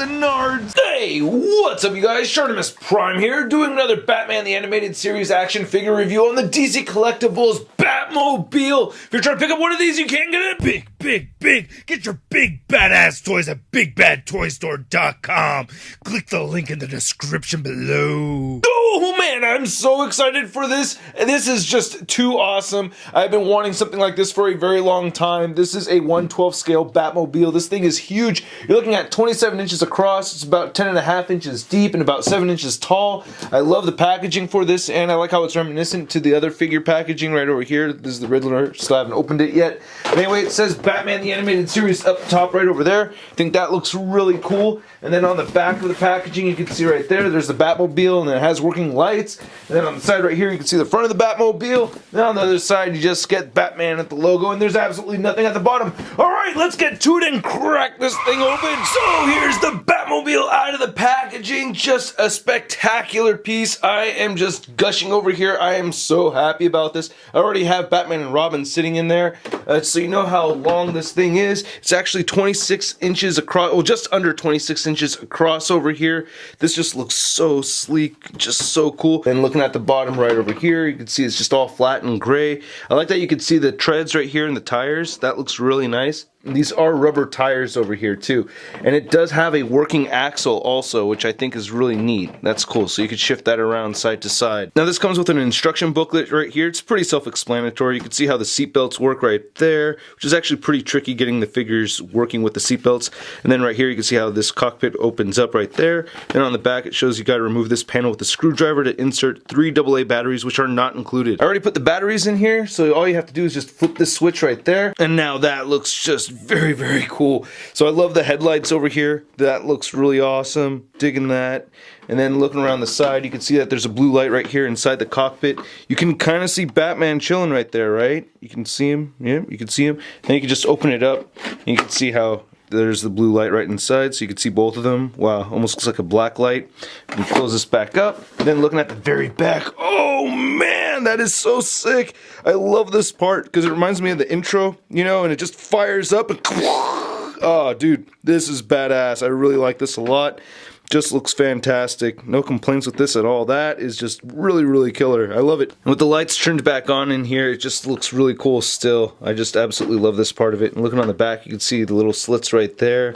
nards. Hey, what's up you guys? Shartimus Prime here, doing another Batman the Animated Series action figure review on the DC Collectibles Batmobile. If you're trying to pick up one of these, you can't get it. Big. Get your big badass toys at BigBadToyStore.com. Click the link in the description below. Oh man, I'm so excited for this. This is just too awesome. I've been wanting something like this for a very long time. This is a 1/12 scale Batmobile. This thing is huge. You're looking at 27 inches across. It's about 10.5 inches deep and about 7 inches tall. I love the packaging for this, and I like how it's reminiscent to the other figure packaging right over here. This is the Riddler, still haven't opened it yet. But anyway, it says Batman the Animated Series up top right over there. I think that looks really cool. And then on the back of the packaging, you can see right there, there's the Batmobile, and it has working lights. And then on the side right here, you can see the front of the Batmobile. Then on the other side, you just get Batman at the logo, and there's absolutely nothing at the bottom. All right, let's get to it and crack this thing open. So here's the Batmobile out of the packaging. Just a spectacular piece. I am just gushing over here. I am so happy about this. I already have Batman and Robin sitting in there. So you know how long this thing is. It's actually 26 inches across, well, just under 26 inches across over here. This just looks so sleek, just so cool. And looking at the bottom right over here, you can see it's just all flat and gray. I like that you can see the treads right here in the tires. That looks really nice. These are rubber tires over here too, and it does have a working axle also, which I think is really neat. That's cool, so you can shift that around side to side. Now this comes with an instruction booklet right here. It's pretty self-explanatory. You can see how the seat belts work right there, which is actually pretty tricky getting the figures working with the seat belts. And then right here you can see how this cockpit opens up right there, and on the back it shows you got to remove this panel with a screwdriver to insert 3 AA batteries, which are not included. I already put the batteries in here, so all you have to do is just flip this switch right there, and now that looks just very cool. So I love the headlights over here. That looks really awesome. Digging that. And then looking around the side, you can see that there's a blue light right here inside the cockpit. You can kind of see Batman chilling right there, right? You can see him. Yeah, you can see him. Then you can just open it up, and you can see how there's the blue light right inside, so you can see both of them. Wow, almost looks like a black light. And close this back up. And then looking at the very back, oh man, that is so sick. I love this part because it reminds me of the intro, you know, and it just fires up and oh dude, this is badass. I really like this a lot. Just looks fantastic. No complaints with this at all. That is just really killer. I love it. And with the lights turned back on in here, it just looks really cool still. I just absolutely love this part of it. And looking on the back, you can see the little slits right there.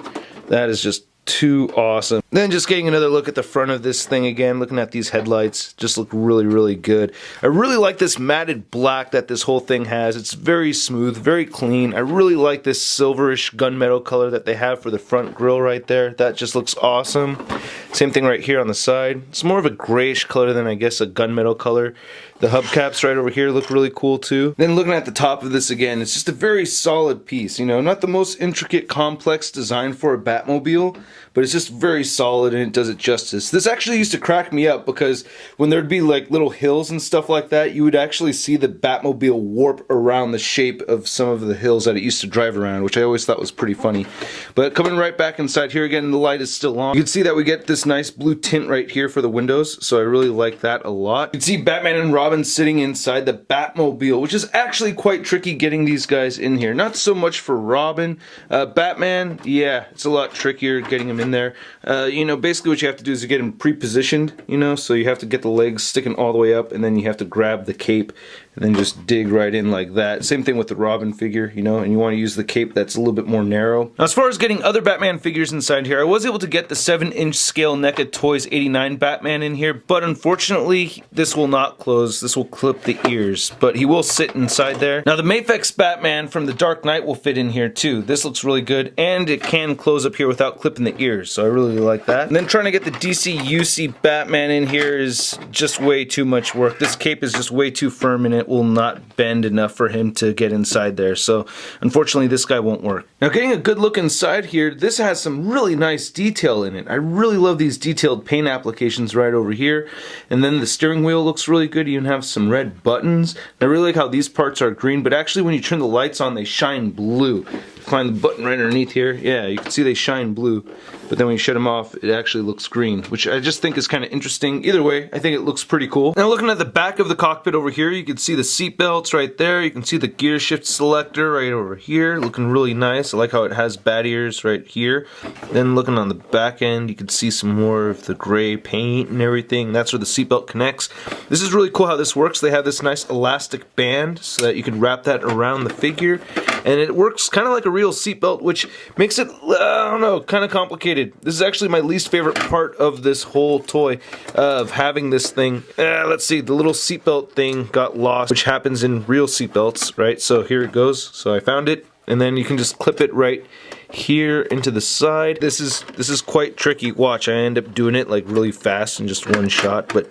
That is just too awesome. Then just getting another look at the front of this thing again, looking at these headlights, just look really good. I really like this matted black that this whole thing has. It's very smooth, very clean. I really like this silverish gunmetal color that they have for the front grille right there. That just looks awesome. Same thing right here on the side. It's more of a grayish color than I guess a gunmetal color. The hubcaps right over here look really cool too. Then looking at the top of this again, it's just a very solid piece, you know, not the most intricate, complex design for a Batmobile, but it's just very solid and it does it justice. This actually used to crack me up because when there'd be like little hills and stuff like that, you would actually see the Batmobile warp around the shape of some of the hills that it used to drive around, which I always thought was pretty funny. But coming right back inside here again, the light is still on. You can see that we get this nice blue tint right here for the windows, so I really like that a lot. You can see Batman and Robin sitting inside the Batmobile, which is actually quite tricky getting these guys in here. Not so much for Robin. Batman, yeah, it's a lot trickier getting him in there. You know, basically what you have to do is you get him pre-positioned, you know, so you have to get the legs sticking all the way up, and then you have to grab the cape and then just dig right in like that. Same thing with the Robin figure, you know, and you want to use the cape that's a little bit more narrow. Now, as far as getting other Batman figures inside here, I was able to get the 7-inch scale NECA Toys 89 Batman in here, but unfortunately, this will not close. This will clip the ears, but he will sit inside there. Now, the Mafex Batman from the Dark Knight will fit in here too. This looks really good, and it can close up here without clipping the ears, so I really like that. And then trying to get the DC UC Batman in here is just way too much work. This cape is just way too firm and it will not bend enough for him to get inside there, so unfortunately this guy won't work. Now, getting a good look inside here, this has some really nice detail in it. I really love these detailed paint applications right over here, and then the steering wheel looks really good. You even have some red buttons. I really like how these parts are green, but actually when you turn the lights on, they shine blue. Find the button right underneath here. Yeah, you can see they shine blue. but then when you shut him off, it actually looks green, which I just think is kind of interesting. Either way, I think it looks pretty cool. Now looking at the back of the cockpit over here, you can see the seat belts right there. You can see the gear shift selector right over here, looking really nice. I like how it has bat ears right here. Then looking on the back end, you can see some more of the gray paint and everything. That's where the seatbelt connects. This is really cool how this works. They have this nice elastic band so that you can wrap that around the figure, and it works kind of like a real seatbelt, which makes it, I don't know, kind of complicated. This is actually my least favorite part of this whole toy, of having this thing. Let's see, the little seatbelt thing got lost, which happens in real seatbelts, right? So here it goes. So I found it, and then you can just clip it right here into the side. This is quite tricky. Watch, I end up doing it like really fast in just one shot, but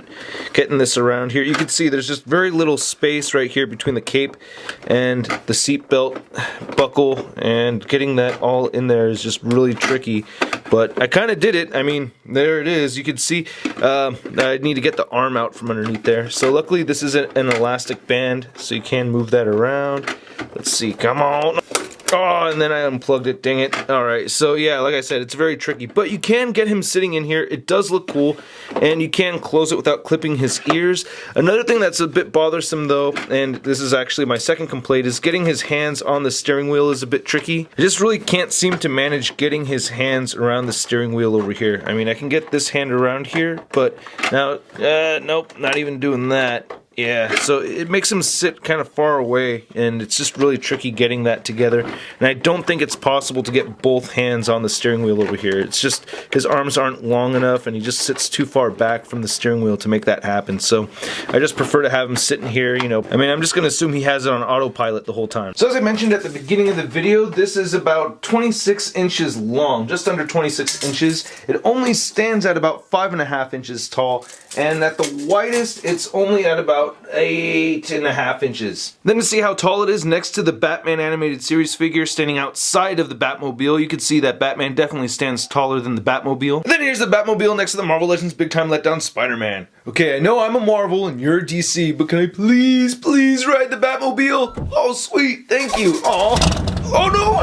getting this around here, you can see there's just very little space right here between the cape and the seat belt buckle, and getting that all in there is just really tricky, but I kind of did it. I mean, there it is. You can see I need to get the arm out from underneath there. So luckily this is an elastic band, so you can move that around. Let's see, come on. Oh, and then I unplugged it, dang it. Alright, so yeah, like I said, it's very tricky. But you can get him sitting in here. It does look cool, and you can close it without clipping his ears. Another thing that's a bit bothersome though, and this is actually my second complaint, is getting his hands on the steering wheel is a bit tricky. I just really can't seem to manage getting his hands around the steering wheel over here. I mean, I can get this hand around here, but now, nope, not even doing that. Yeah, so it makes him sit kind of far away, and it's just really tricky getting that together. And I don't think it's possible to get both hands on the steering wheel over here. It's just his arms aren't long enough, and he just sits too far back from the steering wheel to make that happen. So I just prefer to have him sitting here, you know. I mean, I'm just going to assume he has it on autopilot the whole time. So as I mentioned at the beginning of the video, this is about 26 inches long, just under 26 inches. It only stands at about 5.5 inches tall, and at the widest, it's only at about 8.5 inches. Then to see how tall it is, next to the Batman animated series figure standing outside of the Batmobile, you can see that Batman definitely stands taller than the Batmobile. And then here's the Batmobile next to the Marvel Legends Big Time Letdown Spider-Man. Okay, I know I'm a Marvel and you're a DC, but can I please ride the Batmobile? Oh, sweet, thank you. Aw. Oh no!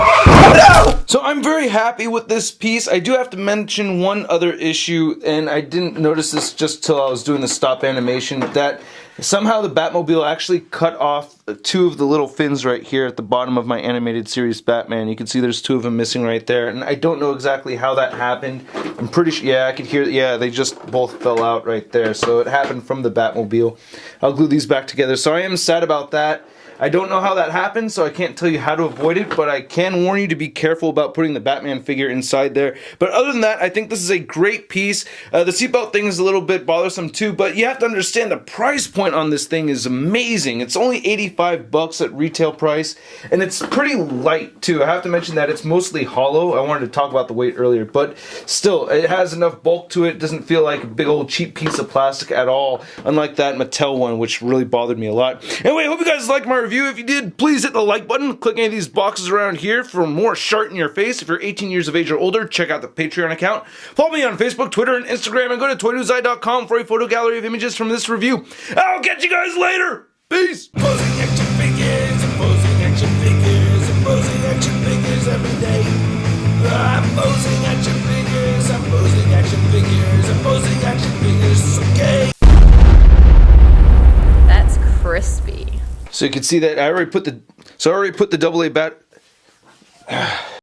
No! So I'm very happy with this piece. I do have to mention one other issue, and I didn't notice this just till I was doing the stop animation, that somehow the Batmobile actually cut off two of the little fins right here at the bottom of my animated series Batman. You can see there's two of them missing right there, and I don't know exactly how that happened. I'm pretty sure, yeah, I could hear, yeah, they just both fell out right there, so it happened from the Batmobile. I'll glue these back together, so I am sad about that. I don't know how that happened, so I can't tell you how to avoid it, but I can warn you to be careful about putting the Batman figure inside there. But other than that, I think this is a great piece. The seatbelt thing is a little bit bothersome too, but you have to understand the price point on this thing is amazing. It's only 85 bucks at retail price, and it's pretty light too. I have to mention that it's mostly hollow. I wanted to talk about the weight earlier, but still, it has enough bulk to it. It doesn't feel like a big old cheap piece of plastic at all, unlike that Mattel one, which really bothered me a lot. Anyway, I hope you guys liked my review. If you did, please hit the like button. Click any of these boxes around here for more Shart in your face. If you're 18 years of age or older, check out the Patreon account. Follow me on Facebook, Twitter, and Instagram, and go to toynewseye.com for a photo gallery of images from this review. I'll catch you guys later. Peace. Posing action figures, posing action figures, posing action figures every day. I'm posing action figures, I'm posing action figures, I'm posing action figures, okay. That's crispy. So you can see that I already put the AA bat